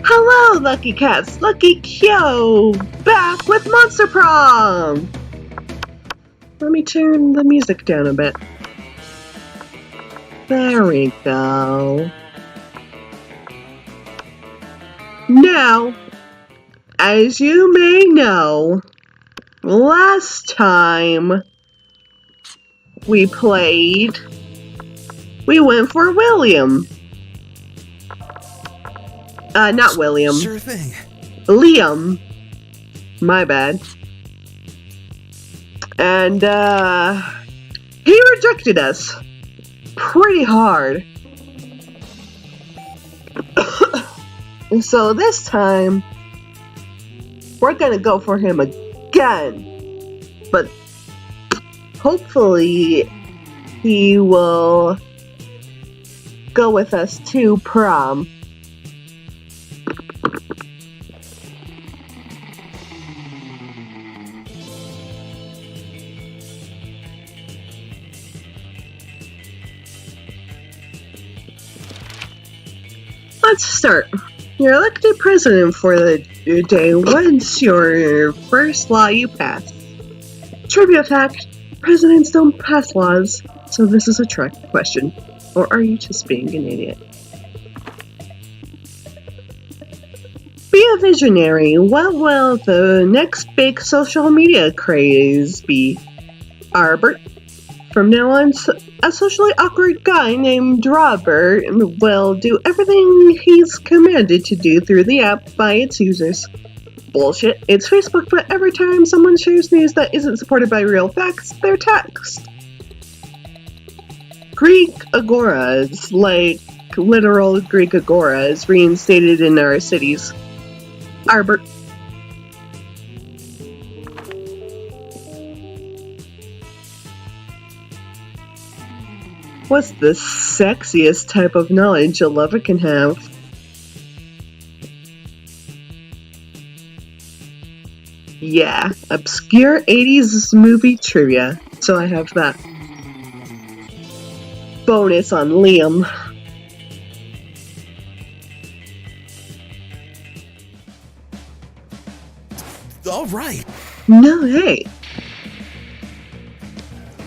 Hello, Lucky Cats! Lucky Kyo! Back with Monster Prom! Let me turn the music down a bit. There we go. Now, as you may know, last time we played, we went for William. Not William. Sure thing. Liam. My bad. And, he rejected us. Pretty hard. So this time, we're gonna go for him again. But hopefully, he will go with us to prom. Let's start. You're elected president for the day. What's your first law you pass? Trivia fact, presidents don't pass laws, so this is a trick question. Or are you just being an idiot? Be a visionary. What will the next big social media craze be? Arbert. From now on, a socially awkward guy named Robert will do everything he's commanded to do through the app by its users. Bullshit. It's Facebook, but every time someone shares news that isn't supported by real facts, they're text. Greek agoras, like literal Greek agoras, reinstated in our cities. Arbert. What's the sexiest type of knowledge a lover can have? Yeah, obscure 80s movie trivia. So I have that. Bonus on Liam. All right. No, hey.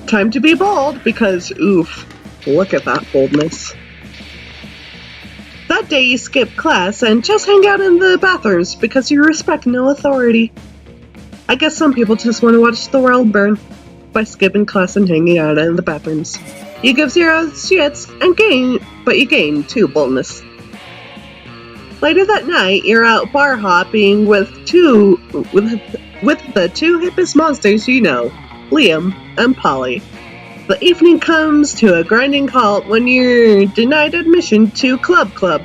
Time to be bold because, oof. Look at that boldness. That day you skip class and just hang out in the bathrooms because you respect no authority. I guess some people just want to watch the world burn by skipping class and hanging out in the bathrooms. You give zero shits and but you gain 2 boldness. Later that night, you're out bar hopping with the 2 hippest monsters you know, Liam and Polly. The evening comes to a grinding halt when you're denied admission to Club,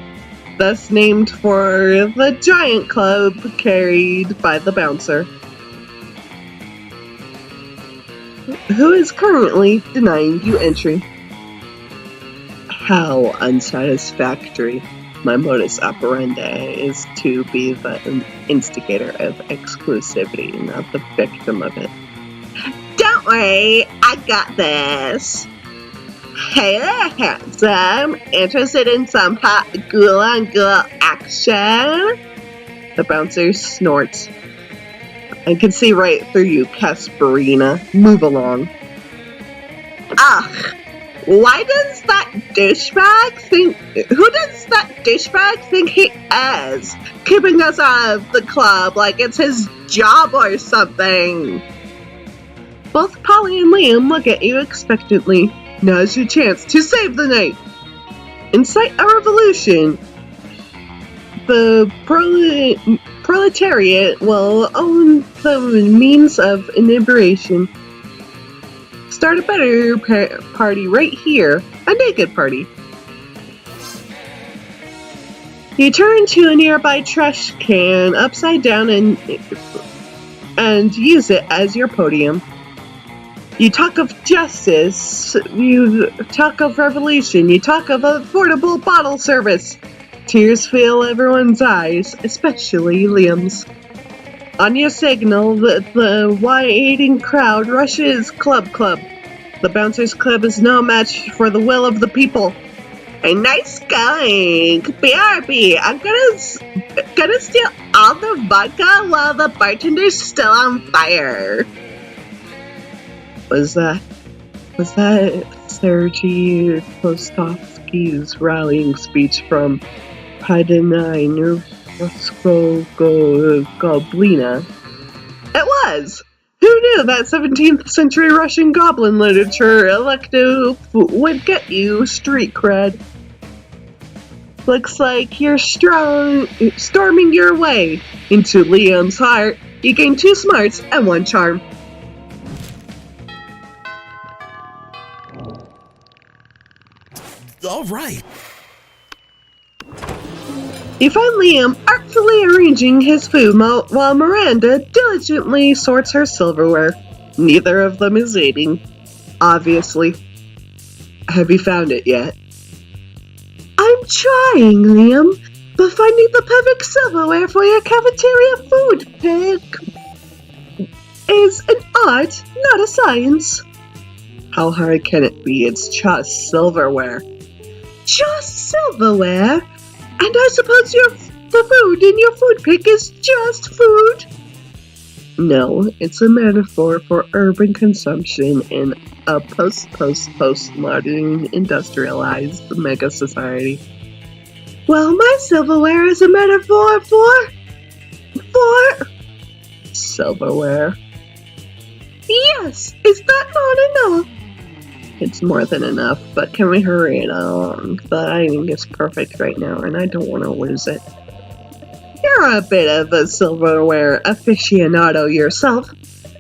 thus named for the giant club carried by the bouncer, who is currently denying you entry. How unsatisfactory. My modus operandi is to be the instigator of exclusivity, not the victim of it. Don't worry, I got this. Hey there, handsome. Interested in some hot ghoul-on-ghoul action? The bouncer snorts. I can see right through you, Casperina. Move along. Ugh. Who does that douchebag think he is? Keeping us out of the club like it's his job or something. Both Polly and Liam look at you expectantly. Now's your chance to save the night. Incite a revolution. The proletariat will own the means of inebriation. Start a better party right here. A naked party. You turn to a nearby trash can upside down and use it as your podium. You talk of justice, you talk of revolution, you talk of affordable bottle service. Tears fill everyone's eyes, especially Liam's. On your signal, the waiting crowd rushes Club. The Bouncers Club is no match for the will of the people. Hey, nice going. BRB, I'm gonna steal all the vodka while the bartender's still on fire. Was that Sergei Postovsky's rallying speech from Padina Goblina? It was! Who knew that 17th century Russian goblin literature elective would get you street cred? Looks like you're storming your way into Liam's heart. You gain 2 smarts and 1 charm. All right. You find Liam artfully arranging his food while Miranda diligently sorts her silverware. Neither of them is eating, obviously. Have you found it yet? I'm trying, Liam, but finding the perfect silverware for your cafeteria food pick is an art, not a science. How hard can it be? It's just silverware. Just silverware? And I suppose the food in your food pick is just food? No, it's a metaphor for urban consumption in a post-modern industrialized mega society. Well, my silverware is a metaphor for silverware. Yes, is that not enough? It's more than enough, but can we hurry it along? The lighting is perfect right now, and I don't want to lose it. You're a bit of a silverware aficionado yourself.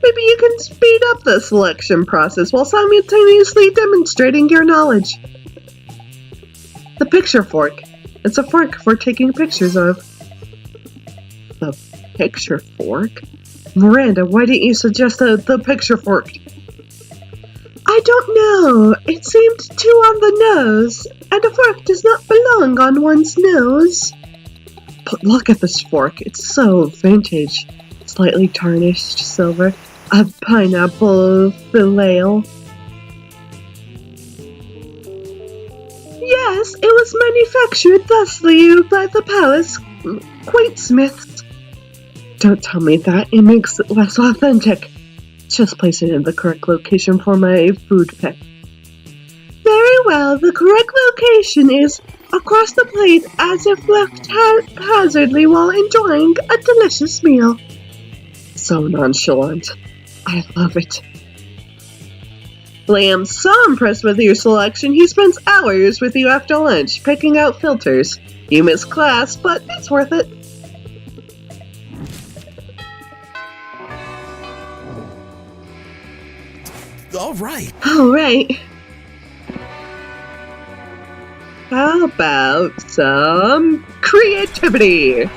Maybe you can speed up the selection process while simultaneously demonstrating your knowledge. The picture fork. It's a fork for taking pictures of. The picture fork? Miranda, why didn't you suggest the picture fork? I don't know. It seemed too on the nose, and a fork does not belong on one's nose. But look at this fork. It's so vintage. Slightly tarnished silver. A pineapple fillet. Yes, it was manufactured thusly by the palace quaintsmiths. Don't tell me that. It makes it less authentic. Just place it in the correct location for my food pick. Very well, the correct location is across the plate as if left haphazardly while enjoying a delicious meal. So nonchalant. I love it. Liam's so impressed with your selection, he spends hours with you after lunch, picking out filters. You miss class, but it's worth it. All right. How about some creativity?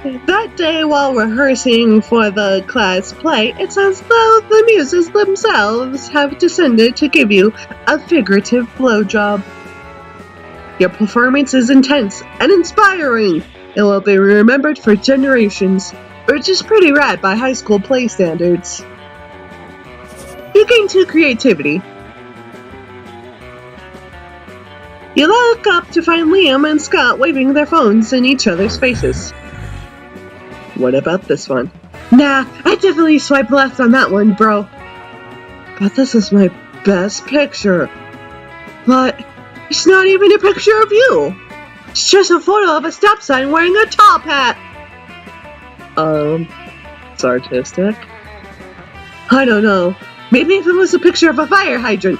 That day while rehearsing for the class play, it's as though the muses themselves have descended to give you a figurative blowjob. Your performance is intense and inspiring. It will be remembered for generations, which is pretty rad by high school play standards. You gain 2 creativity. You look up to find Liam and Scott waving their phones in each other's faces. What about this one? Nah, I definitely swiped left on that one, bro. But this is my best picture. But it's not even a picture of you. It's just a photo of a stop sign wearing a top hat. It's artistic. I don't know. Maybe if it was a picture of a fire hydrant.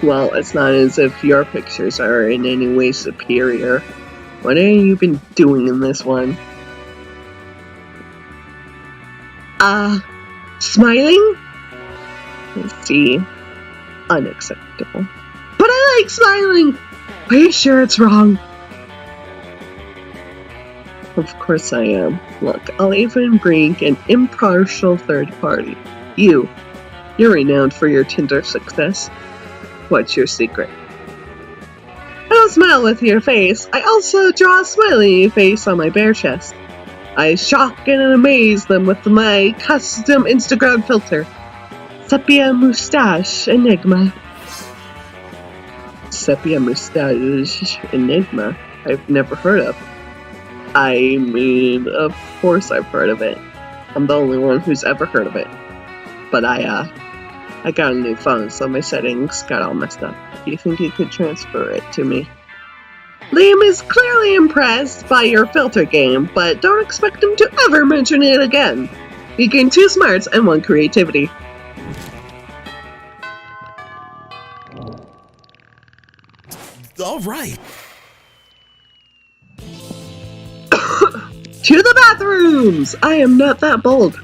Well, it's not as if your pictures are in any way superior. What have you been doing in this one? Smiling? Let's see. Unacceptable. But I like smiling! Are you sure it's wrong? Of course I am. Look, I'll even bring an impartial third party. You're renowned for your Tinder success. What's your secret? I don't smile with your face. I also draw a smiley face on my bare chest. I shock and amaze them with my custom Instagram filter. Sepia Mustache Enigma. sepia mustache enigma I've never heard of. I mean, of course I've heard of it. I'm the only one who's ever heard of it. But I got a new phone, so my settings got all messed up. Do you think you could transfer it to me? Liam is clearly impressed by your filter game, but don't expect him to ever mention it again. You gain 2 smarts and 1 creativity. All right. To the bathrooms! I am not that bold.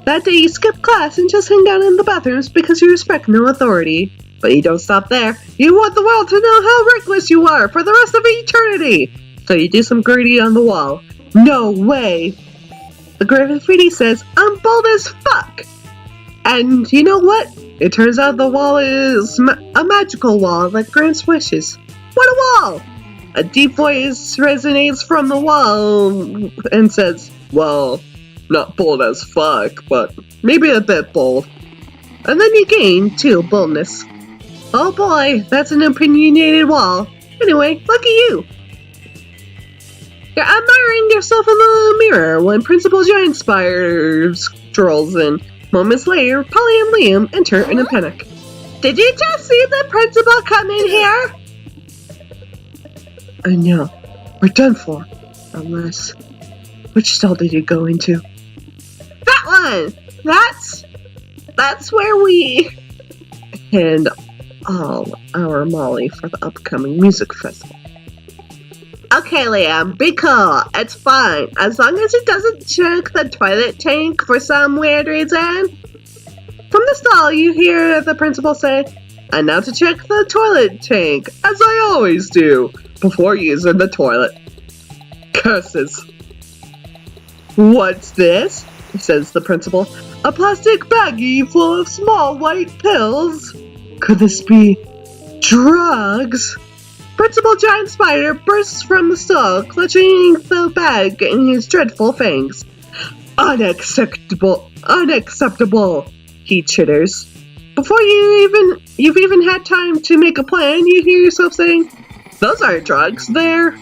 That day you skip class and just hang out in the bathrooms because you respect no authority. But you don't stop there. You want the world to know how reckless you are for the rest of eternity! So you do some graffiti on the wall. No way! The graffiti says, I'm bold as fuck! And you know what? It turns out the wall is a magical wall that grants wishes. What a wall! A deep voice resonates from the wall and says, well, not bold as fuck, but maybe a bit bold. And then you gain 2 boldness. Oh boy, that's an opinionated wall. Anyway, lucky you. You're admiring yourself in the mirror when Principal Giant Spider strolls in. Moments later, Polly and Liam enter in a panic. Did you just see the principal come in here? I know. We're done for. Unless... Which stall did you go into? That one! That's where we... hand all our Molly for the upcoming music festival. Okay, Liam, be cool. It's fine. As long as he doesn't check the toilet tank for some weird reason. From the stall, you hear the principal say, and now to check the toilet tank, as I always do, before using the toilet. Curses. What's this? Says the principal. A plastic baggie full of small white pills. Could this be drugs? Principal Giant Spider bursts from the stall, clutching the bag in his dreadful fangs. Unacceptable! Unacceptable! He chitters. Before you've even had time to make a plan, you hear yourself saying, those aren't drugs, they're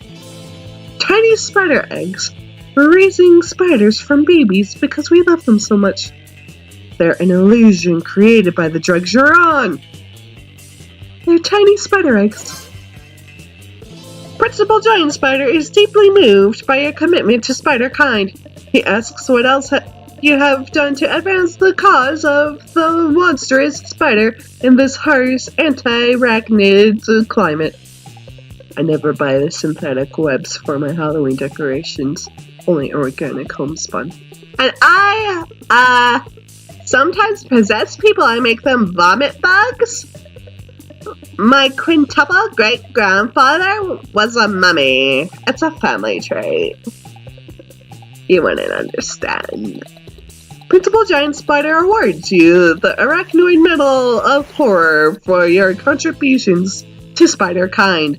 tiny spider eggs. We're raising spiders from babies because we love them so much. They're an illusion created by the drugs you're on. They're tiny spider eggs. Principal Giant Spider is deeply moved by your commitment to spider kind. He asks what else you have done to advance the cause of the monstrous spider in this harsh anti-arachnid climate. I never buy the synthetic webs for my Halloween decorations, only organic homespun. And I sometimes possess people and make them vomit bugs. My quintuple great-grandfather was a mummy. It's a family trait. You wouldn't understand. Principal Giant Spider awards you the Arachnoid Medal of Horror for your contributions to spider kind.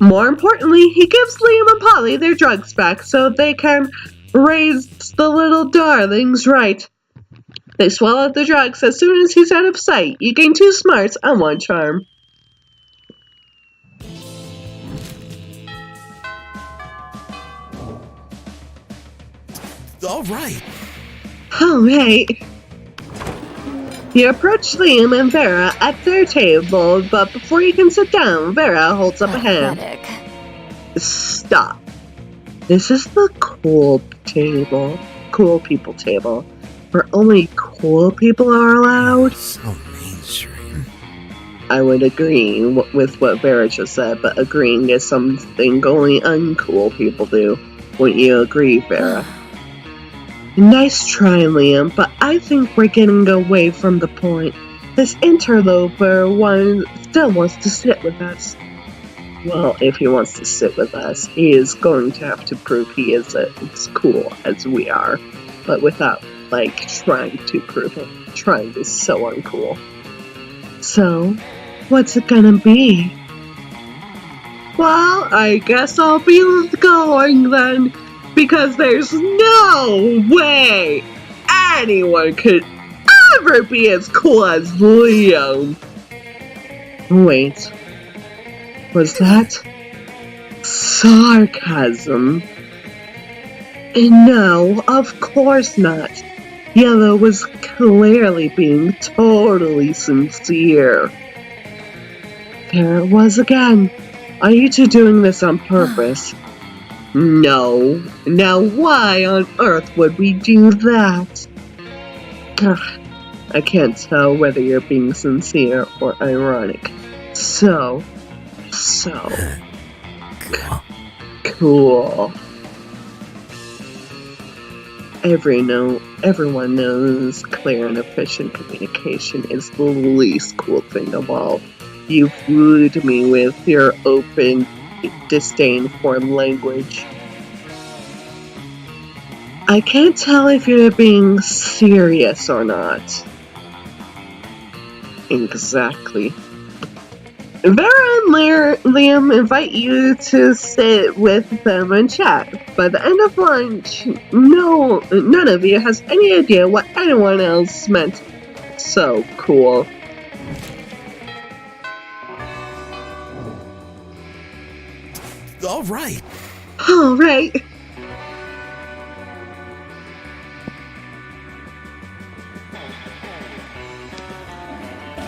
More importantly, he gives Liam and Polly their drugs back so they can raise the little darlings right. They swallow the drugs as soon as he's out of sight. You gain 2 smarts and 1 charm. All right. All right. You approach Liam and Vera at their table, but before you can sit down, Vera holds up a hand. Stop. This is the cool people table, where only cool people are allowed. So mainstream. I would agree with what Vera just said, but agreeing is something only uncool people do. Wouldn't you agree, Vera? Nice try, Liam, but I think we're getting away from the point. This interloper still wants to sit with us. Well, if he wants to sit with us, he is going to have to prove he is as cool as we are, but without, trying to prove it. Trying is so uncool. So, what's it gonna be? Well, I guess I'll be going then. Because there's no way anyone could ever be as cool as Liam. Wait, was that sarcasm? No, of course not. Yellow was clearly being totally sincere. There it was again. Are you two doing this on purpose? No. Now why on earth would we do that? Ugh, I can't tell whether you're being sincere or ironic. So cool. Everyone knows clear and efficient communication is the least cool thing of all. You've wooed me with your open disdain for language. I can't tell if you're being serious or not. Exactly. Vera and Liam invite you to sit with them and chat. By the end of lunch, none of you has any idea what anyone else meant. So cool. All right. All right.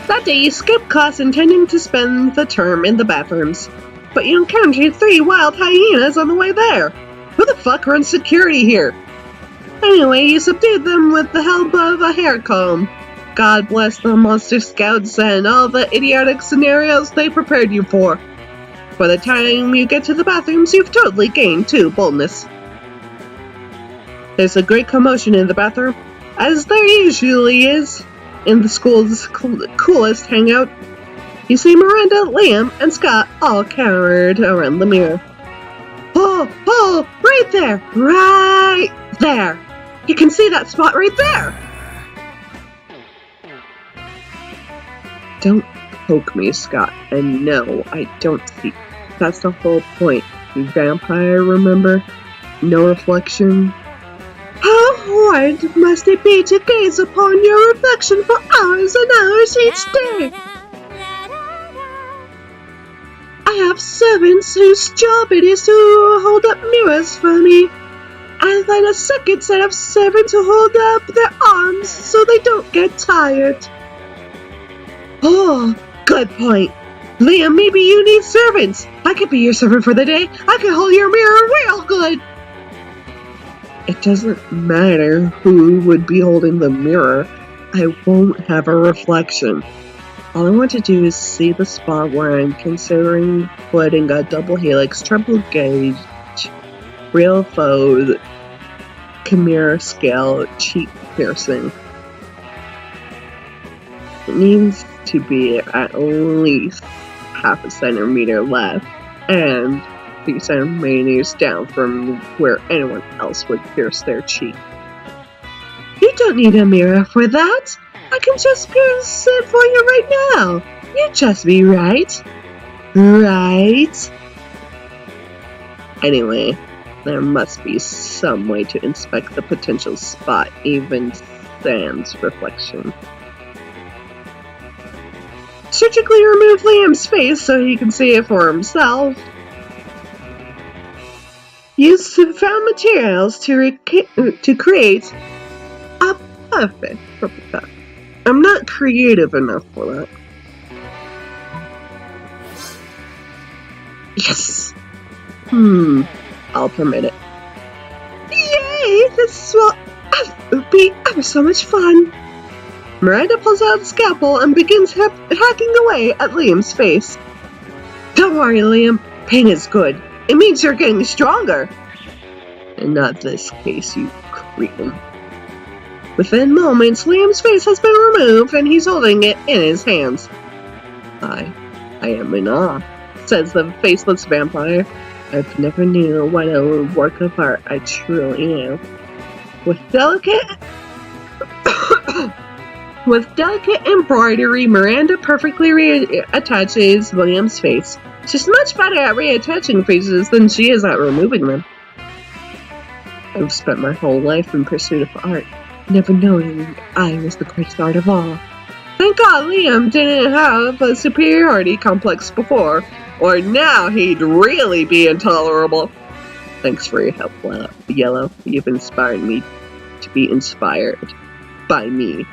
That day you skipped class intending to spend the term in the bathrooms, but you encountered 3 wild hyenas on the way there. Who the fuck runs security here? Anyway, you subdued them with the help of a hair comb. God bless the monster scouts and all the idiotic scenarios they prepared you for. By the time you get to the bathrooms, you've totally gained 2 boldness. There's a great commotion in the bathroom, as there usually is in the school's coolest hangout. You see Miranda, Liam, and Scott all cowered around the mirror. Oh, right there! Right there! You can see that spot right there! Don't poke me, Scott. And no, I don't see. That's the whole point. You vampire, remember? No reflection. How hard must it be to gaze upon your reflection for hours and hours each day? I have servants whose job it is to hold up mirrors for me, and then a second set of servants who hold up their arms so they don't get tired. Oh, good point. Liam, maybe you need servants. I could be your servant for the day. I could hold your mirror real good. It doesn't matter who would be holding the mirror. I won't have a reflection. All I want to do is see the spot where I'm considering putting a double helix, triple gauge, real faux, chimera scale, cheek piercing. It needs to be at least half a centimeter left and 3 centimeters down from where anyone else would pierce their cheek. You don't need a mirror for that. I can just pierce it for you right now. You trust me, right? Right? Anyway, there must be some way to inspect the potential spot, even sans reflection. Surgically remove Liam's face so he can see it for himself. Use found materials to create a perfect replica. I'm not creative enough for that. Yes! I'll permit it. Yay! This will be ever so much fun! Miranda pulls out the scalpel and begins hacking away at Liam's face. Don't worry, Liam. Pain is good. It means you're getting stronger. In not this case, you cretin. Within moments, Liam's face has been removed and he's holding it in his hands. I am in awe, says the faceless vampire. I've never knew what a work of art I truly am. With delicate embroidery, Miranda perfectly reattaches Liam's face. She's much better at reattaching faces than she is at removing them. I've spent my whole life in pursuit of art. never knowing I was the greatest art of all. Thank God Liam didn't have a superiority complex before, or now he'd really be intolerable. Thanks for your help, Yellow. You've inspired me to be inspired by me.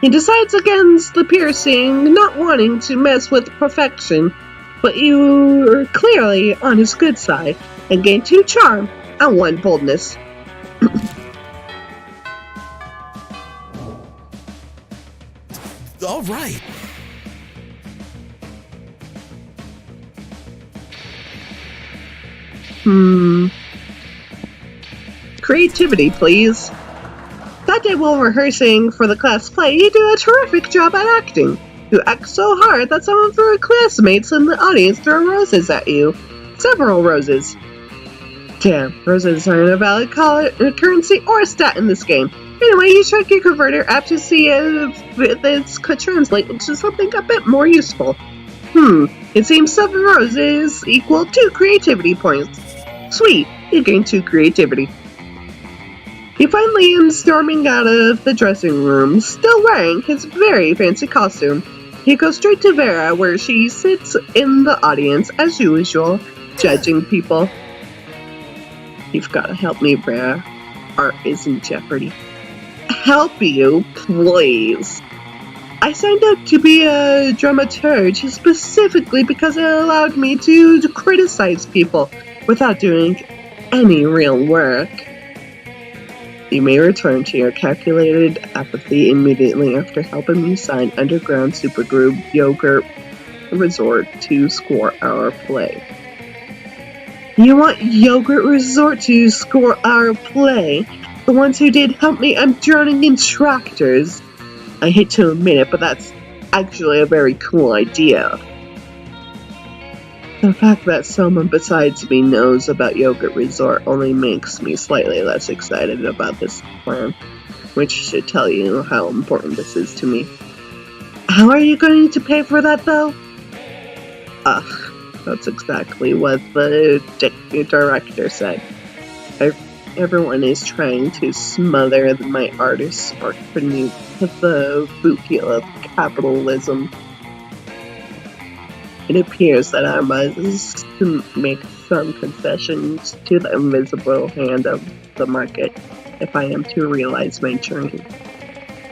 He decides against the piercing, not wanting to mess with perfection, but you were clearly on his good side and gained 2 charm and 1 boldness. All right. Creativity, please. That day while rehearsing for the class play, you do a terrific job at acting. You act so hard that some of your classmates in the audience throw roses at you. Several roses. Damn, roses aren't a valid currency or a stat in this game. Anyway, you check your converter app to see if this could translate into something a bit more useful. It seems 7 roses equal 2 creativity points. Sweet, you gain 2 creativity. You find Liam storming out of the dressing room, still wearing his very fancy costume. He goes straight to Vera, where she sits in the audience as usual, judging people. You've got to help me, Vera. Art is in jeopardy. Help you, please. I signed up to be a dramaturge specifically because it allowed me to criticize people without doing any real work. You may return to your calculated apathy immediately after helping me sign Underground Supergroup Yogurt Resort to score our play. You want Yogurt Resort to score our play? The ones who did help me, I'm drowning in tractors. I hate to admit it, but that's actually a very cool idea. The fact that someone besides me knows about Yogurt Resort only makes me slightly less excited about this plan, which should tell you how important this is to me. How are you going to pay for that, though? That's exactly what the director said. Everyone is trying to smother my artist spark beneath the boot of capitalism. It appears that I must make some concessions to the invisible hand of the market if I am to realize my journey.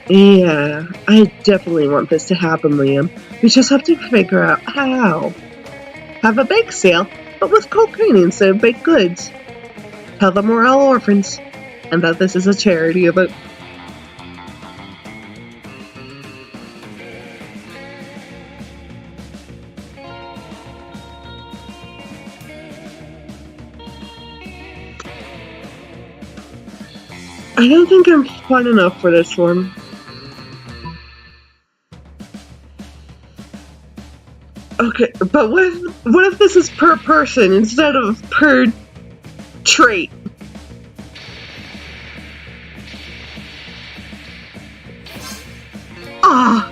Yeah, I definitely want this to happen, Liam. We just have to figure out how. Have a bake sale, but with cocaine instead of baked goods. Tell them we're all orphans, and that this is a charity event. I don't think I'm fun enough for this one. Okay, but what if this is per person instead of per trait? Oh.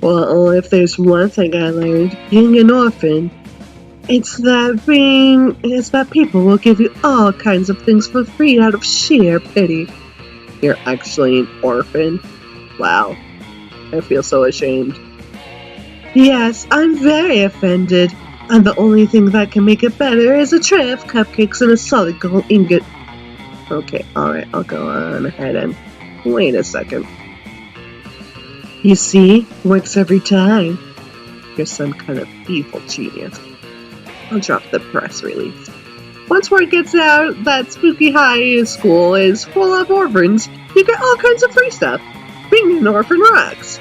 Well, if there's one thing I learned being an orphan, it's that people will give you all kinds of things for free out of sheer pity. You're actually an orphan? Wow. I feel so ashamed. Yes, I'm very offended. And the only thing that can make it better is a tray of cupcakes and a solid gold ingot. Okay, alright, I'll go on ahead and wait a second. You see, works every time. You're some kind of evil genius. I'll drop the press release. Once word gets out that Spooky High School is full of orphans, you get all kinds of free stuff. Being an orphan rocks.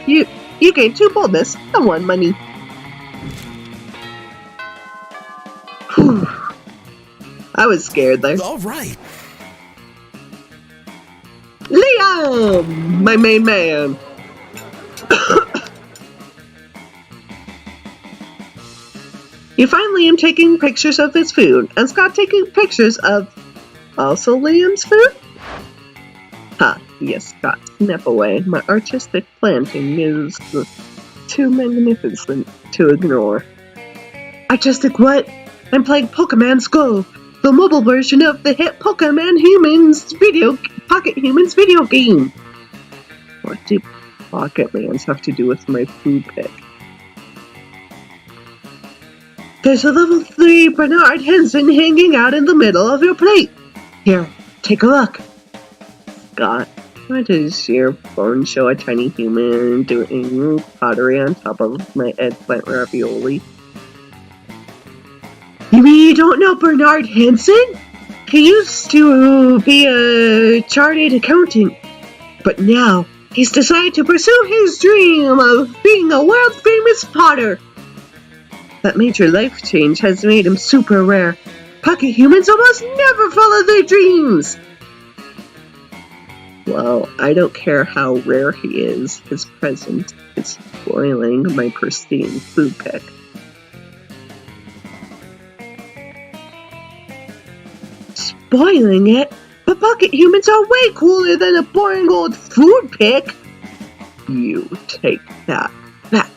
You gain 2 boldness and 1 money. Whew. I was scared there. All right. Liam! My main man. You find Liam taking pictures of his food, and Scott taking pictures of also Liam's food? Yes, Scott, snap away. My artistic planting is too magnificent to ignore. Artistic what? I'm playing Pokemon's Go, the mobile version of the hit Pocket Humans video game. What do Pocket Mans have to do with my food pick? There's a level 3 Bernard Henson hanging out in the middle of your plate. Here, take a look. Scott, why does your phone show a tiny human doing pottery on top of my eggplant ravioli? You mean you don't know Bernard Henson? He used to be a chartered accountant, but now he's decided to pursue his dream of being a world-famous potter. That major life change has made him super rare. Pocket humans almost never follow their dreams! Well, I don't care how rare he is, his presence is spoiling my pristine food pick. Spoiling it? But pocket humans are way cooler than a boring old food pick! You take that back.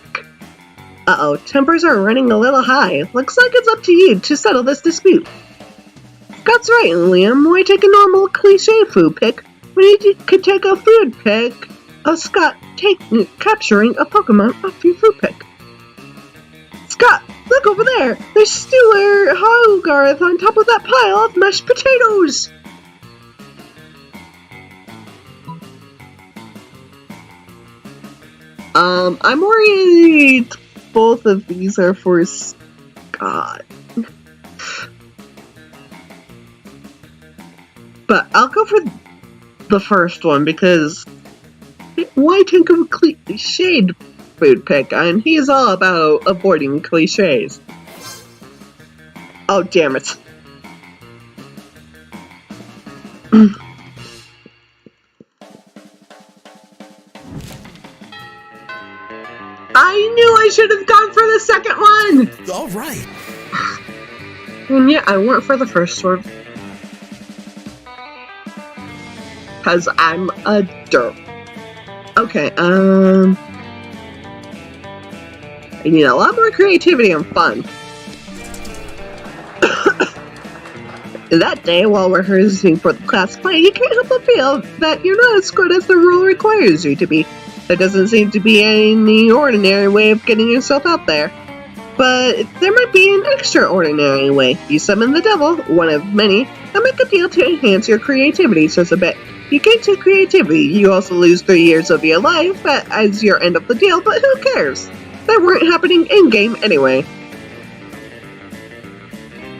Uh-oh, tempers are running a little high. Looks like it's up to you to settle this dispute. Scott's right, Liam. Why take a normal cliché food pick when you could take a food pick of Scott capturing a Pokemon off your food pick? Scott, look over there! There's Stuart Hogarth on top of that pile of mashed potatoes! I'm worried both of these are for Scott. But I'll go for the first one because why take a cliched food pick? And he is all about avoiding cliches. Oh, damn it. I knew I should have gone for the second one! All right. And yeah, I went for the first one. Because I'm a derp. Okay, I need a lot more creativity and fun. That day, while rehearsing for the class play, you can't help but feel that you're not as good as the rule requires you to be. There doesn't seem to be any ordinary way of getting yourself out there. But there might be an extraordinary way. You summon the devil, one of many, and make a deal to enhance your creativity just a bit. You gain 2 creativity. You also lose 3 years of your life as your end of the deal, but who cares? They weren't happening in-game anyway.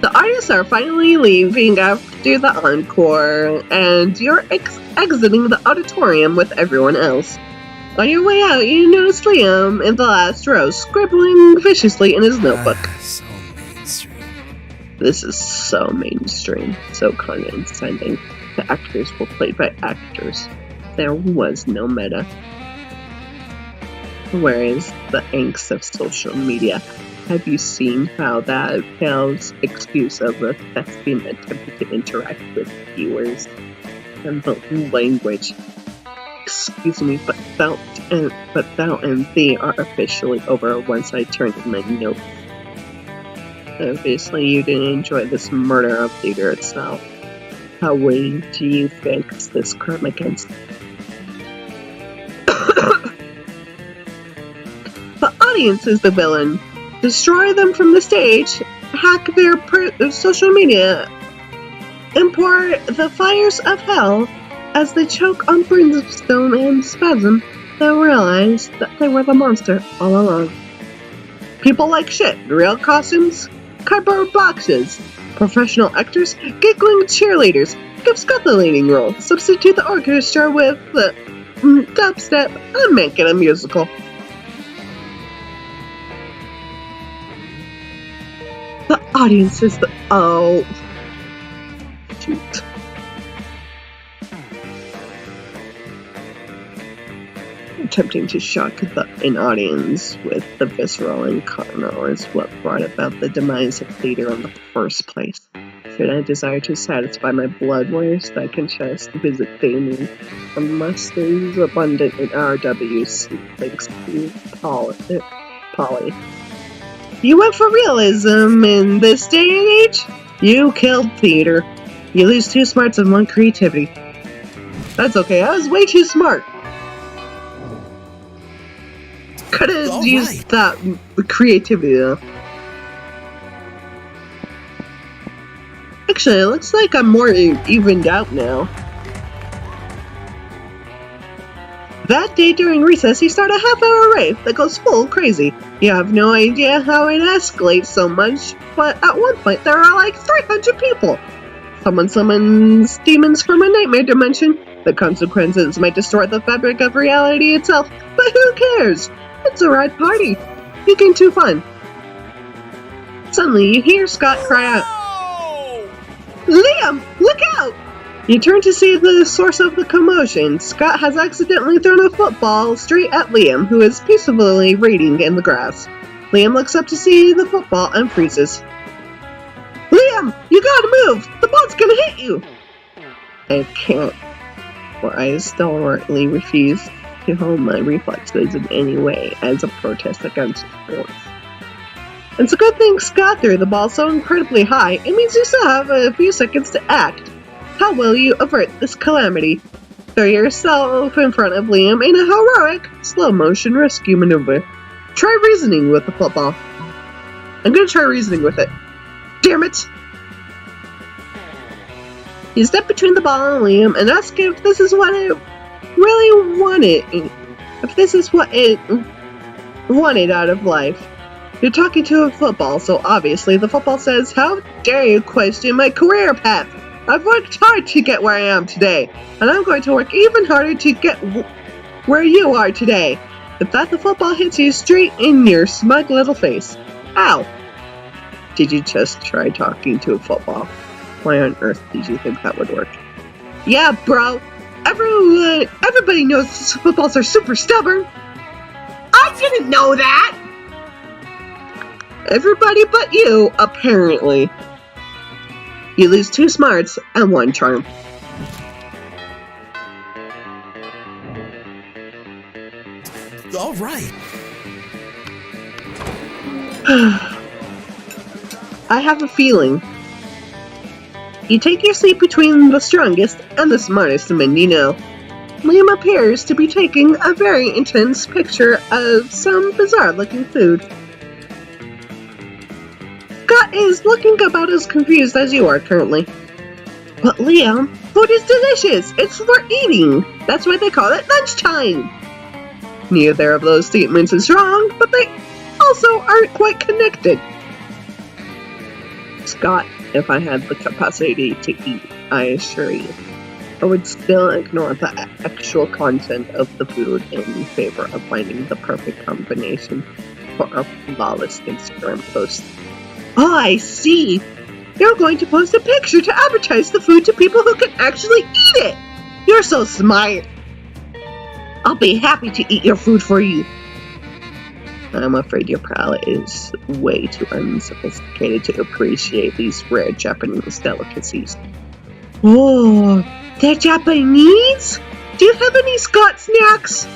The artists are finally leaving after the encore, and you're exiting the auditorium with everyone else. On your way out, you notice Liam in the last row, scribbling viciously in his notebook. So mainstream. This is so mainstream, so condescending. The actors were played by actors. There was no meta. Whereas the angst of social media. Have you seen how that fails excuse of the thespian attempted to interact with viewers? And the language. Excuse me, but thou and thee are officially over once I turned in my notes. Obviously you didn't enjoy this murder of theater itself. How will you fix this crime against The audience is the villain. Destroy them from the stage, hack their social media, import the fires of hell. As they choke on brimstone and spasm, they'll realize that they were the monster all along. People like shit, real costumes, cardboard boxes, professional actors, giggling cheerleaders. Give Scott the leading role. Substitute the orchestra with the dubstep and make it a musical. The audience is the... Oh. Shoot. Attempting to shock an audience with the visceral and carnal is what brought about the demise of theater in the first place. Should I desire to satisfy my blood warriors, I can just visit daily, unless there's abundant in RWC, thanks to Polly. You went for realism in this day and age? You killed theater. You lose 2 smarts and 1 creativity. That's okay, I was way too smart. Could've used that creativity though. Actually, it looks like I'm more evened out now. That day during recess, you start a half-hour rave that goes full crazy. You have no idea how it escalates so much, but at one point there are like 300 people. Someone summons demons from a nightmare dimension. The consequences might distort the fabric of reality itself, but who cares? It's a ride party. You can too fun. Suddenly, you hear Scott cry out, "Liam, look out!" You turn to see the source of the commotion. Scott has accidentally thrown a football straight at Liam, who is peacefully reading in the grass. Liam looks up to see the football and freezes. "Liam, you gotta move! The ball's gonna hit you!" I can't, or I stalwartly refuse to hold my reflexes in any way as a protest against sports. It's a good thing Scott threw the ball so incredibly high. It means you still have a few seconds to act. How will you avert this calamity? Throw yourself in front of Liam in a heroic, slow-motion rescue maneuver. Try reasoning with the football. I'm gonna try reasoning with it. Damn it! You step between the ball and Liam and ask if this is what it really wanted. If this is what it wanted out of life. You're talking to a football, so obviously the football says, "How dare you question my career path? I've worked hard to get where I am today, and I'm going to work even harder to get where you are today." With that, the football hits you straight in your smug little face. Ow! Did you just try talking to a football? Why on earth did you think that would work? Yeah, bro! Everybody knows footballs are super stubborn! I didn't know that! Everybody but you, apparently. You lose 2 smarts and 1 charm. All right. I have a feeling. You take your seat between the strongest and the smartest men you know. Liam appears to be taking a very intense picture of some bizarre-looking food. Scott is looking about as confused as you are currently. But Liam, food is delicious! It's for eating! That's why they call it lunchtime! Neither of those statements is wrong, but they also aren't quite connected. Scott, if I had the capacity to eat, I assure you, I would still ignore the actual content of the food in favor of finding the perfect combination for a flawless Instagram post. Oh, I see! You're going to post a picture to advertise the food to people who can actually eat it! You're so smart! I'll be happy to eat your food for you. I'm afraid your palate is way too unsophisticated to appreciate these rare Japanese delicacies. Oh, they're Japanese? Do you have any Scott snacks?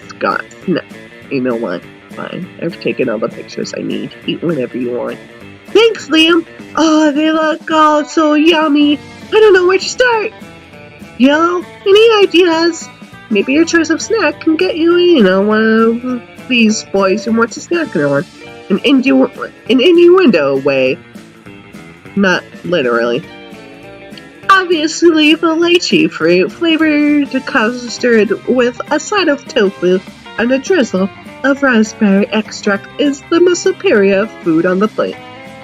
Scott snack. You know what? Fine. I've taken all the pictures I need. Eat whenever you want. Thanks, Liam. Oh, they look all so yummy. I don't know where to start. Yo, any ideas? Maybe your choice of snack can get you, one of these boys who wants a snack on. An innuendo way. Not literally. Obviously, the lychee fruit flavored custard with a side of tofu and a drizzle of raspberry extract is the most superior food on the plate.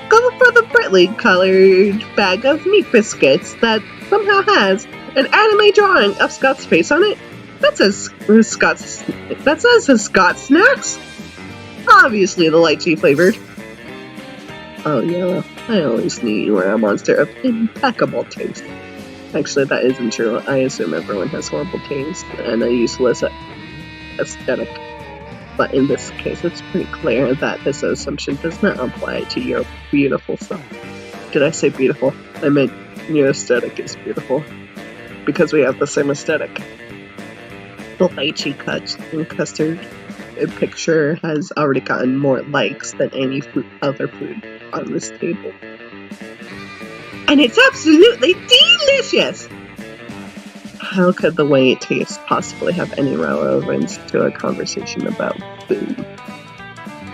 Go for the brightly colored bag of meat biscuits that somehow has an anime drawing of Scott's face on it. That says Scott Snacks. Obviously the lychee flavored. Oh yeah, I always knew you were a monster of impeccable taste. Actually, that isn't true. I assume everyone has horrible taste and a useless aesthetic. But in this case, it's pretty clear that this assumption does not apply to your beautiful self. Did I say beautiful? I meant your aesthetic is beautiful. Because we have the same aesthetic. The lychee custard picture has already gotten more likes than any other food on this table. and it's absolutely delicious! How could the way it tastes possibly have any relevance to a conversation about food?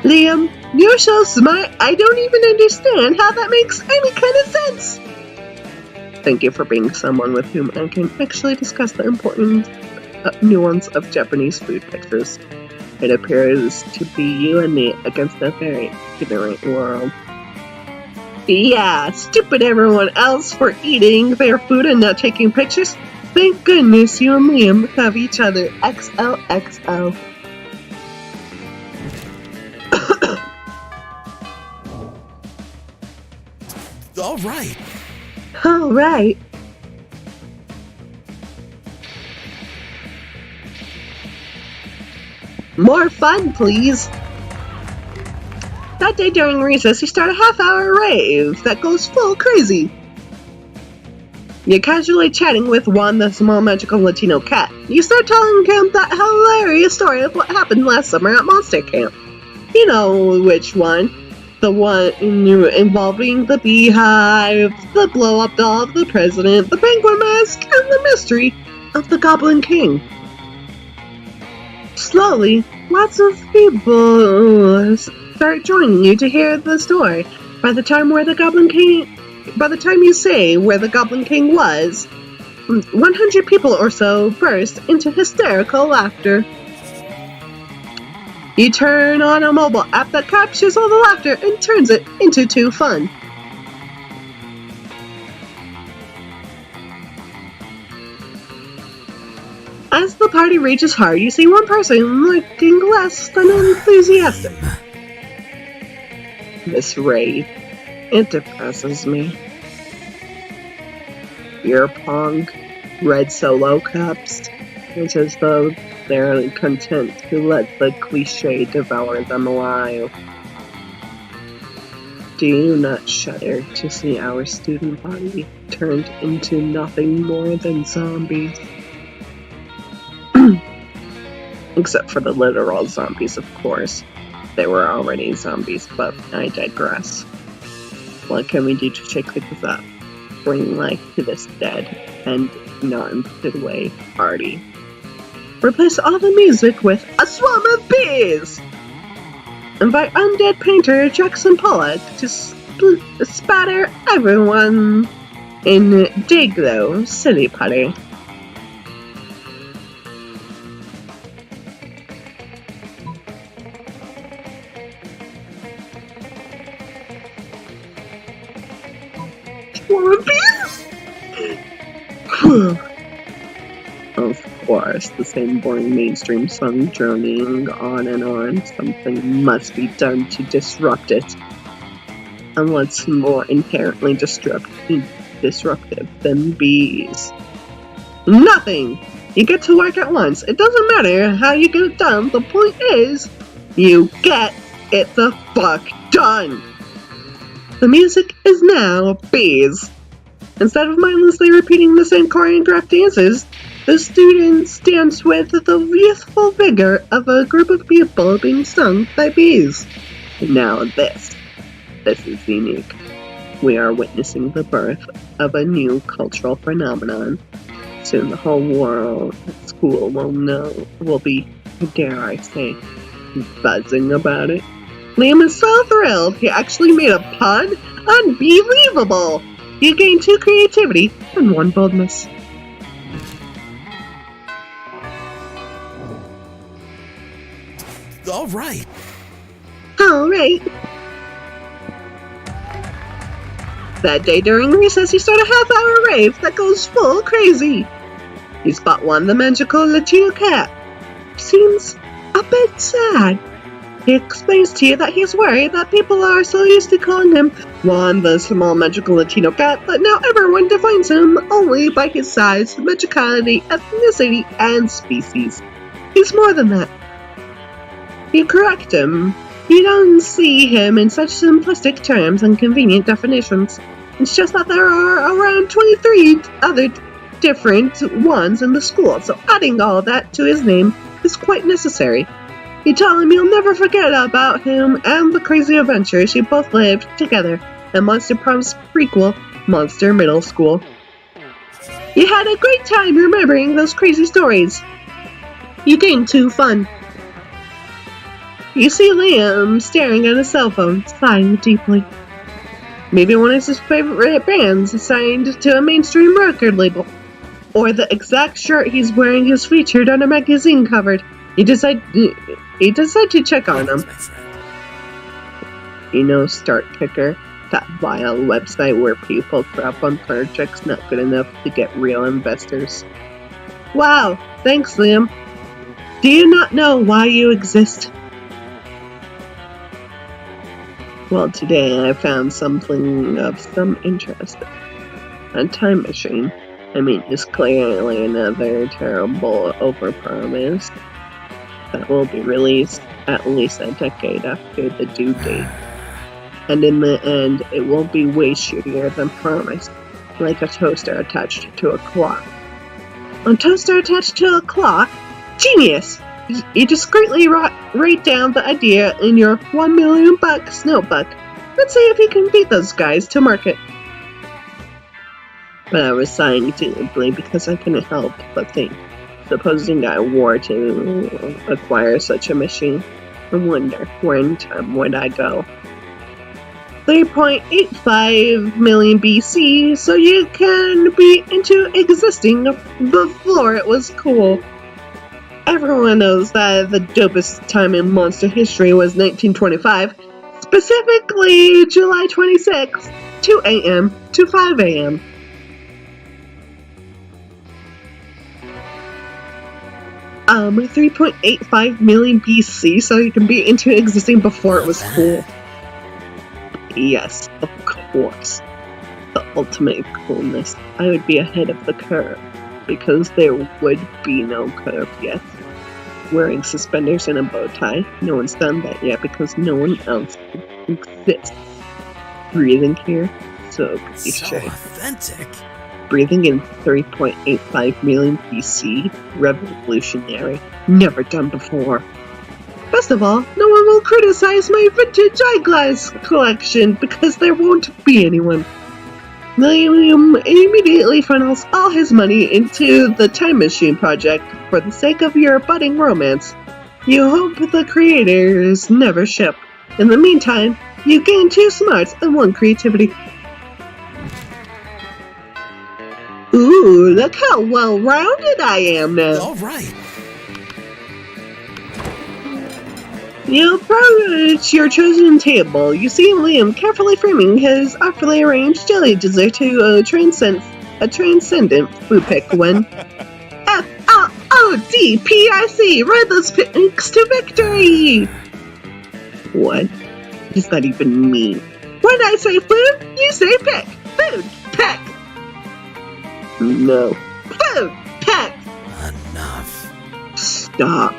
Liam, you're so smart, I don't even understand how that makes any kind of sense! Thank you for being someone with whom I can actually discuss the important nuance of Japanese food pictures. It appears to be you and me against a very ignorant world. Yeah, stupid everyone else for eating their food and not taking pictures. Thank goodness you and Liam have each other. XOXO. All right. All right. More fun, please. That day during recess, you start a half-hour rave that goes full crazy. You're casually chatting with Juan, the small magical Latino cat. You start telling him that hilarious story of what happened last summer at Monster Camp. You know which one. The one involving the beehive, the blow-up doll of the president, the penguin mask, and the mystery of the Goblin King. Slowly, lots of people start joining you to hear the story. By the time you say where the Goblin King was, 100 people or so burst into hysterical laughter. You turn on a mobile app that captures all the laughter and turns it into too fun. As the party rages hard, you see one person looking less than enthusiastic. Miss Ray, it depresses me. Beer pong, red solo cups, it's as though they're content to let the cliché devour them alive. Do you not shudder to see our student body turned into nothing more than zombies? Except for the literal zombies, of course. They were already zombies, but I digress. What can we do to shake things up? Bring life to this dead and non-good way party. Replace all the music with a swarm of bees! Invite undead painter Jackson Pollock to spatter everyone in Dayglow Silly Putty. Swarm of bees? Of course, the same boring mainstream song droning on and on. Something must be done to disrupt it. And what's more inherently disruptive than bees? Nothing! You get to work at once. It doesn't matter how you get it done. The point is, you get it the fuck done! The music is now bees. Instead of mindlessly repeating the same choreographed dances, the students dance with the youthful vigor of a group of people being stung by bees. Now this is unique. We are witnessing the birth of a new cultural phenomenon. Soon the whole world at school will be, dare I say, buzzing about it. Liam is so thrilled he actually made a pun? Unbelievable! You gain 2 creativity and 1 boldness. All right. All right. That day during recess, you start a half-hour rave that goes full crazy. You spot Juan, the magical Latino cat. Seems a bit sad. He explains to you that he's worried that people are so used to calling him Juan, the small magical Latino cat, that now everyone defines him only by his size, magicality, ethnicity, and species. He's more than that. You correct him. You don't see him in such simplistic terms and convenient definitions. It's just that there are around 23 other different ones in the school, so adding all that to his name is quite necessary. You tell him you'll never forget about him and the crazy adventures you both lived together in Monster Prom's prequel, Monster Middle School. You had a great time remembering those crazy stories. You gained 2 fun. You see Liam staring at his cell phone, sighing deeply. Maybe one of his favorite bands is signed to a mainstream record label. Or the exact shirt he's wearing is featured on a magazine cover. You decide to check on him. You know Start Kicker, that vile website where people crap on projects not good enough to get real investors. Wow, thanks Liam. Do you not know why you exist? Well, today I found something of some interest. A time machine. I mean, it's clearly another terrible overpromise that will be released at least a decade after the due date. And in the end, it will be way shittier than promised, like a toaster attached to a clock. A toaster attached to a clock? Genius! You discreetly write down the idea in your $1 million notebook. Let's see if you can beat those guys to market. But I was sighing deeply because I couldn't help but think, supposing I were to acquire such a machine, I wonder where in time would I go. 3.85 million BC, so you can be into existing before it was cool. Everyone knows that the dopest time in monster history was 1925, specifically July 26, 2 a.m. to 5 a.m. 3.85 million BC, so you can be into existing before it was cool. Yes, of course. The ultimate coolness. I would be ahead of the curve, because there would be no curve yet. Wearing suspenders and a bow tie. No one's done that yet because no one else exists. Breathing here, so cliche. Authentic. Breathing in 3.85 million BC, revolutionary, never done before. Best of all, no one will criticize my vintage eyeglass collection because there won't be anyone. William immediately funnels all his money into the time machine project for the sake of your budding romance. You hope the creators never ship. In the meantime, you gain 2 smarts and 1 creativity. Ooh, look how well-rounded I am now. All right. You approach your chosen table. You see Liam carefully framing his artfully arranged jelly dessert to a transcendent food pick when FLODPIC, ride those picks to victory! What does that even mean? When I say food, you say pick. Food, pick. No. Food, pick. Enough. Stop.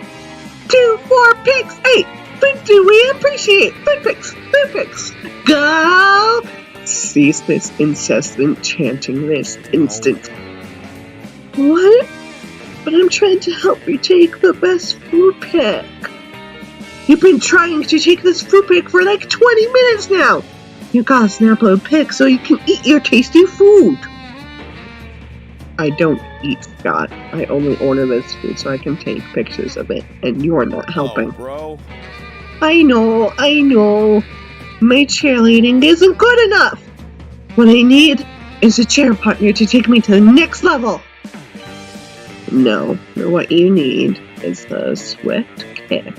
2, 4 picks, 8. But do we appreciate food picks? Food picks. Go! Cease this incessant chanting this instant. What? But I'm trying to help you take the best food pick. You've been trying to take this food pick for like 20 minutes now. You gotta snap a pick so you can eat your tasty food. I don't eat, Scott. I only order this food so I can take pictures of it, and you're not helping. Oh, bro. I know. My cheerleading isn't good enough. What I need is a cheer partner to take me to the next level. No, what you need is the swift kick,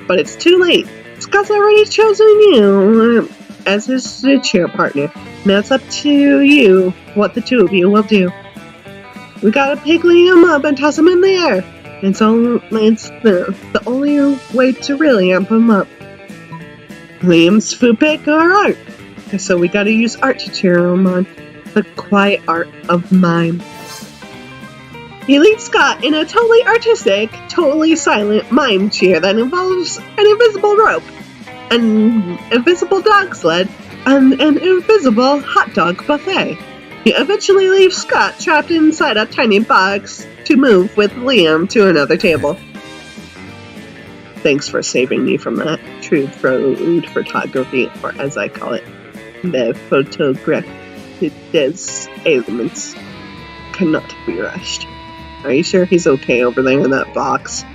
but it's too late. Scott's already chosen you as his cheer partner. Now it's up to you what the 2 of you will do. We gotta pick Liam up and toss him in the air. It's the only way to really amp him up. Liam's food pick or art. So we gotta use art to cheer him on. The quiet art of mime. He leads Scott in a totally artistic, totally silent mime cheer that involves an invisible rope, an invisible dog sled, and an invisible hot dog buffet. He eventually leaves Scott trapped inside a tiny box to move with Liam to another table. Thanks for saving me from that true food photography, or as I call it, the photography. his ailments cannot be rushed. Are you sure he's okay over there in that box?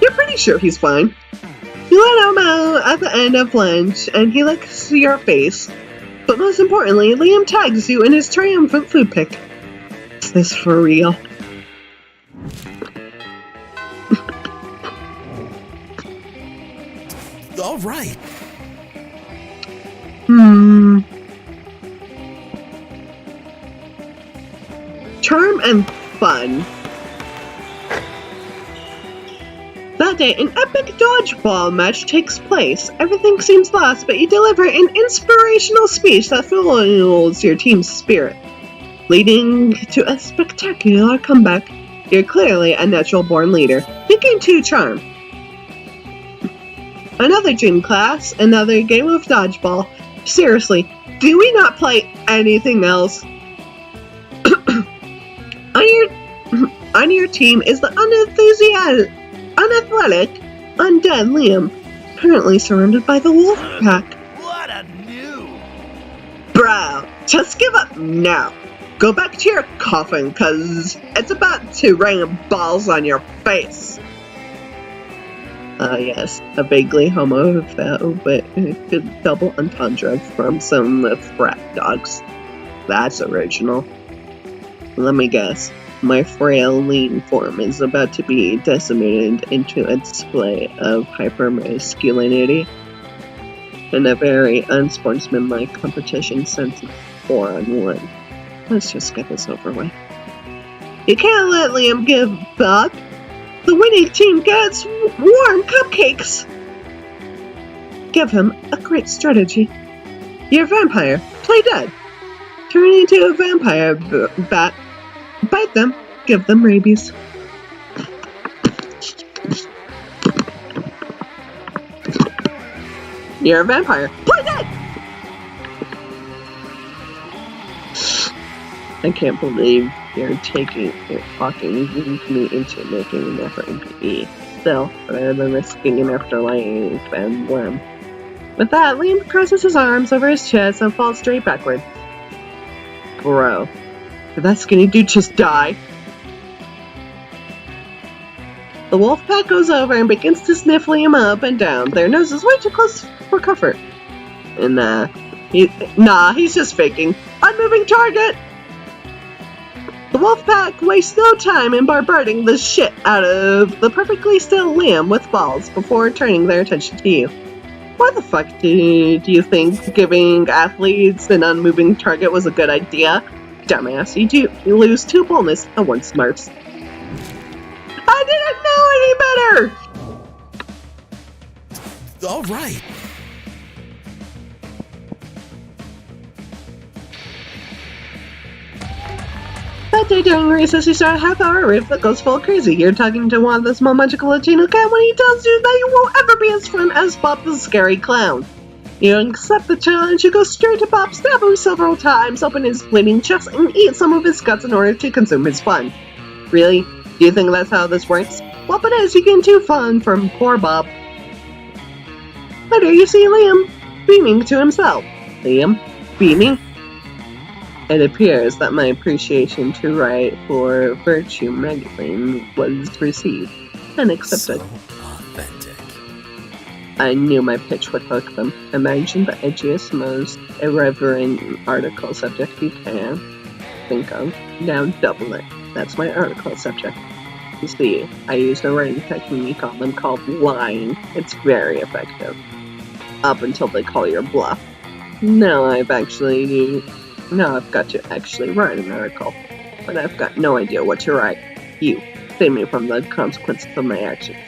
You're pretty sure he's fine. You let him out at the end of lunch, and he licks your face. But most importantly, Liam tags you in his triumphant food pic. Is this for real? All right. Charm and fun. That day, an epic dodgeball match takes place. Everything seems lost, but you deliver an inspirational speech that fuels your team's spirit, leading to a spectacular comeback. You're clearly a natural-born leader. You gain 2 charm. Another gym class, another game of dodgeball. Seriously, do we not play anything else? On your team is the unathletic, undead Liam, currently surrounded by the wolf pack. What a noob! Bro, just give up now. Go back to your coffin, cause it's about to rain balls on your face. Yes, a vaguely homophile, but good double entendre from some frat dogs. That's original. Let me guess. My frail, lean form is about to be decimated into a display of hypermasculinity and a very unsportsmanlike competition sense of 4-on-1. Let's just get this over with. You can't let Liam give up. The winning team gets warm cupcakes. Give him a great strategy. You're a vampire. Play dead. Turn into a vampire bat. Bite them. Give them rabies. You're a vampire. Play dead! I can't believe you're talking me into making an effort in PE. Still, rather than risking an afterlife and worm. With that, Liam crosses his arms over his chest and falls straight backward. Bro, did that skinny dude just die? The wolf pack goes over and begins to sniff Liam up and down. Their noses way too close for comfort. And he's just faking. Unmoving target! The wolf pack wastes no time in bombarding the shit out of the perfectly still Liam with balls before turning their attention to you. Why the fuck do you think giving athletes an unmoving target was a good idea? Dumbass, you lose 2 boldness and 1 smarts. I didn't know any better! All right. That day during recess, you start a half-hour riff that goes full crazy. You're talking to one of the small magical Latino cat when he tells you that you won't ever be as fun as Bob the Scary Clown. You accept the challenge, you go straight to Bob, stab him several times, open his bleeding chest, and eat some of his guts in order to consume his fun. Really? Do you think that's how this works? Well, if it is, you gain 2 fun from poor Bob. Later, you see Liam beaming to himself. Liam? Beaming? It appears that my appreciation to write for Virtue magazine was received and accepted. So authentic. I knew my pitch would hook them. Imagine the edgiest, most irreverent article subject you can think of. Now double it. That's my article subject. You see, I used a writing technique on them called lying. It's very effective. Up until they call your bluff. Now I've got to actually write an article. But I've got no idea what to write. You, save me from the consequences of my actions.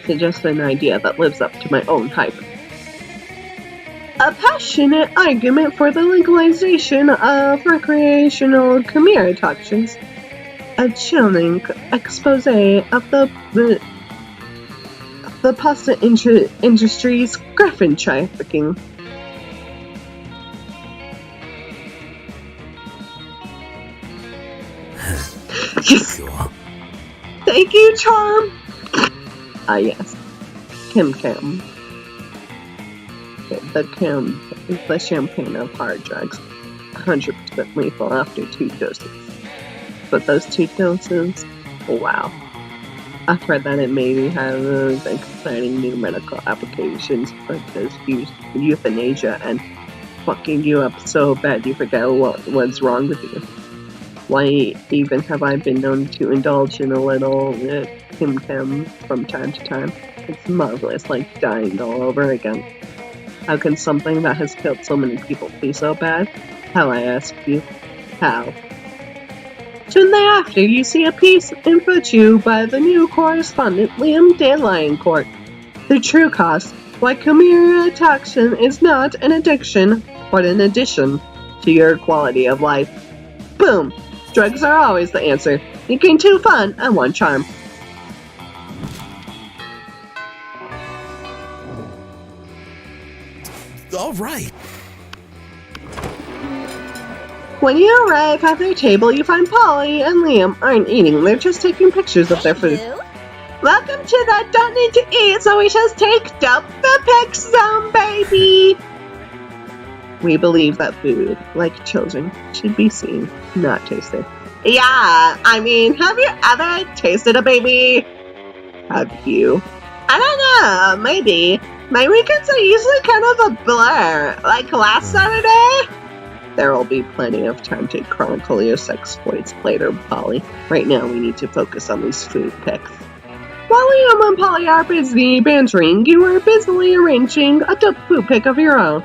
Suggest an idea that lives up to my own hype. A passionate argument for the legalization of recreational Khmer toxins. A chilling expose of the pasta industry's griffin trafficking. Yes! Cool. Thank you, Charm! Ah, yes. Kim Cam. the champagne of hard drugs, 100% lethal after 2 doses. But those 2 doses, wow. I've heard that it maybe has exciting new medical applications such as euthanasia and fucking you up so bad you forget what's wrong with you. Why even have I been known to indulge in a little kim from time to time? It's marvelous, like dying all over again. How can something that has killed so many people be so bad? How, I ask you? How? Shortly after, you see a piece in Virtue by the new correspondent Liam de Lioncourt. The true cause, why Chimera toxin is not an addiction, but an addition to your quality of life. Boom! Drugs are always the answer. You gain 2 fun and 1 charm. All right. When you arrive at their table, you find Polly and Liam aren't eating. They're just taking pictures of their food. Welcome to the Don't Need to Eat, so we just take up the pic zone, baby! We believe that food, like children, should be seen, not tasted. Yeah, I mean, have you ever tasted a baby? Have you? I don't know, maybe. My weekends are usually kind of a blur. Like last Saturday? There will be plenty of time to chronicle your sex exploits later, Polly. Right now, we need to focus on these food pics. While Liam and Polly are busy bantering, you are busily arranging a dope food pic of your own.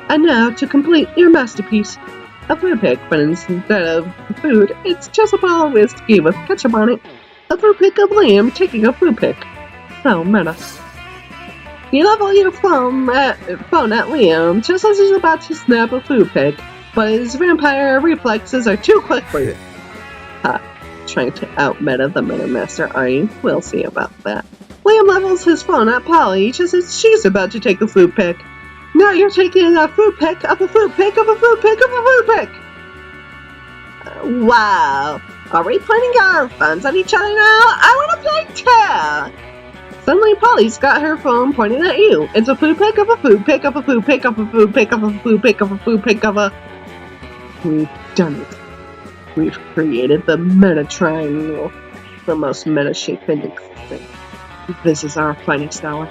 And now, to complete your masterpiece, a food pic, but instead of food, it's just a bottle of whiskey with ketchup on it. A food pic of Liam taking a food pic. So meta. You level your phone at Liam just as he's about to snap a food pic, but his vampire reflexes are too quick for you. Ha, trying to out-meta the Metamaster, are you? We'll see about that. Liam levels his phone at Polly just as she's about to take a food pic. Now you're taking a food pic of a food pic of a food pic of a food pic! Wow, are we pointing our phones at each other now? I want to play too! Suddenly Polly's got her phone pointing at you. It's a food pic of a food pic of a food pic of a food pic of a food pic of a food pic of a... We've done it. We've created the meta triangle, the most meta shape in existence. This is our finest hour.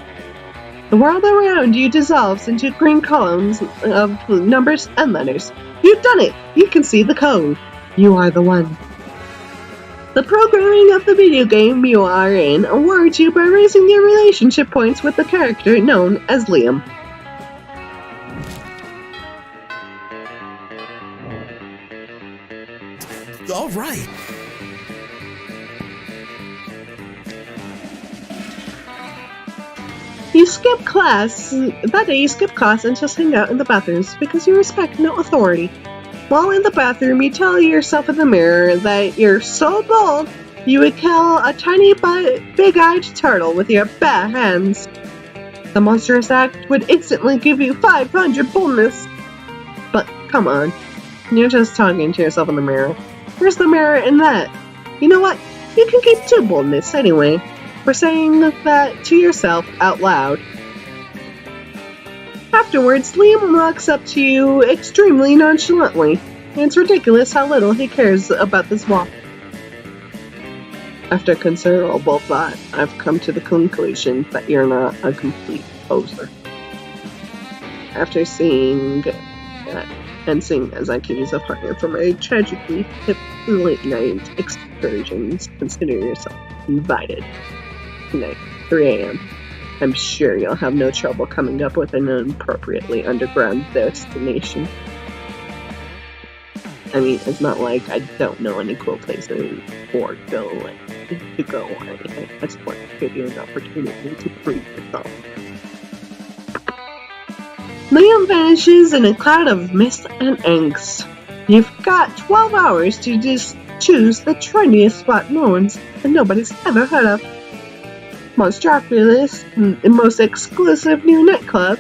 The world around you dissolves into green columns of numbers and letters. You've done it! You can see the code. You are the one. The programming of the video game you are in awards you by raising your relationship points with the character known as Liam. All right. You skip class. That day you skip class and just hang out in the bathrooms because you respect no authority. While in the bathroom, you tell yourself in the mirror that you're so bold you would kill a tiny but big-eyed turtle with your bare hands. The monstrous act would instantly give you 500 boldness. But come on, you're just talking to yourself in the mirror. Where's the mirror in that? You know what? You can keep 2 boldness anyway, for saying that to yourself out loud. Afterwards, Liam walks up to you extremely nonchalantly. It's ridiculous how little he cares about this walk. After considerable thought, I've come to the conclusion that you're not a complete poser. After seeing that, and seeing as I can use a partner for my tragically hip late-night excursions, consider yourself invited. Tonight, 3 a.m. I'm sure you'll have no trouble coming up with an appropriately underground destination. I mean, it's not like I don't know any cool places or go or anything. I just want to give you an opportunity to prove yourself. Liam vanishes in a cloud of mist and angst. You've got 12 hours to just choose the trendiest spot nobody's ever heard of. Monstropolis, the most exclusive new nightclub.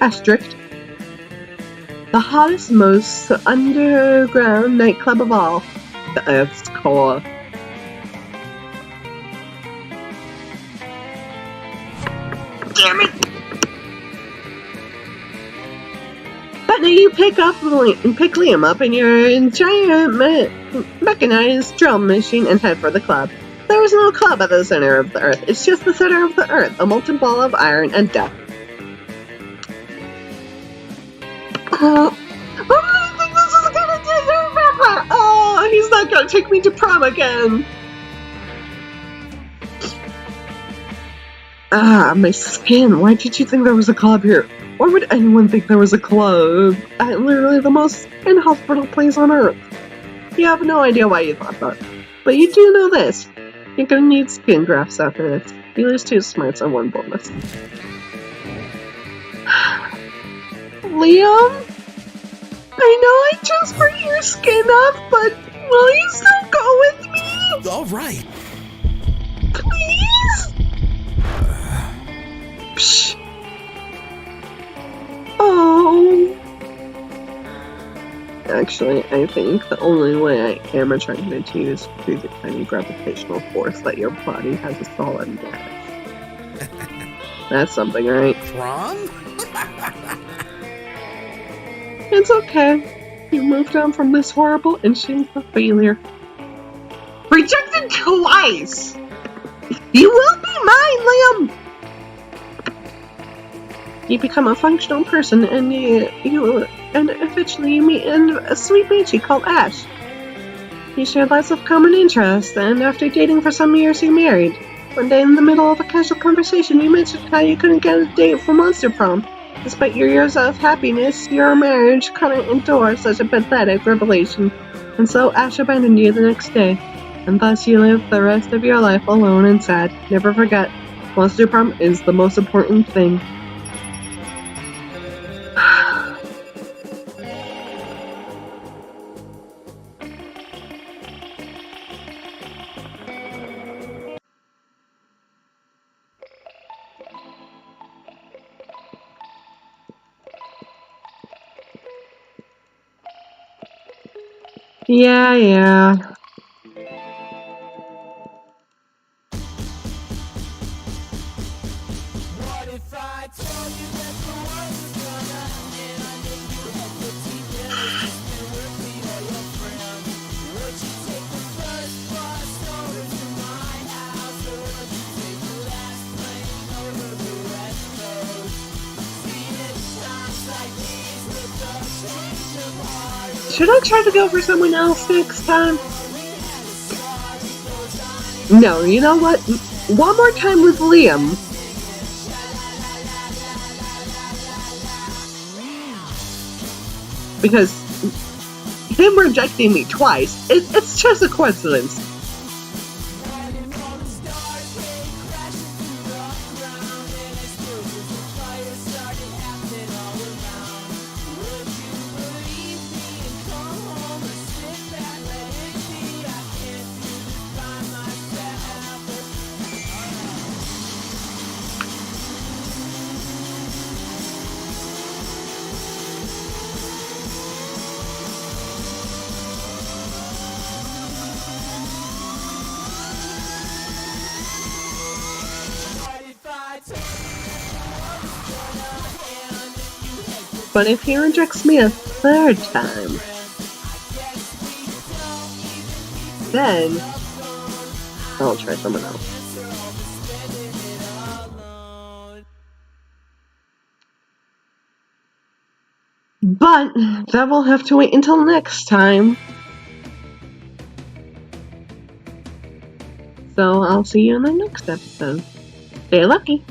Asterisk. The hottest, most underground nightclub of all. The Earth's core. Damn it! But now you pick Liam up in your giant mechanized drill machine and head for the club. There is no club at the center of the Earth. It's just the center of the Earth, a molten ball of iron and death. What do you think this is gonna do? Oh, he's not gonna take me to prom again. Ah, my skin. Why did you think there was a club here? Why would anyone think there was a club at literally the most inhospitable place on Earth? You have no idea why you thought that. But you do know this. You're gonna need skin grafts after this. You lose 2 smarts and 1 bonus. Liam? I know I just bring your skin up, but will you still go with me? All right. Please? Psh. Oh. Actually, I think the only way I am attracted to you is through the tiny gravitational force that your body has a solid mass. That's something, right? Prom? It's okay. You moved on from this horrible and shameful failure. Rejected twice! You will be mine, Liam! You become a functional person, and eventually you meet a sweet banshee called Ash. You share lots of common interests, and after dating for some years, you married. One day, in the middle of a casual conversation, you mentioned how you couldn't get a date for Monster Prom. Despite your years of happiness, your marriage couldn't endure such a pathetic revelation, and so Ash abandoned you the next day, and thus you live the rest of your life alone and sad. Never forget, Monster Prom is the most important thing. Yeah. Should I try to go for someone else next time? No, you know what? One more time with Liam. Because him rejecting me twice, it's just a coincidence. But if he rejects me a 3rd time, then I'll try someone else. But that will have to wait until next time. So I'll see you in the next episode. Stay lucky!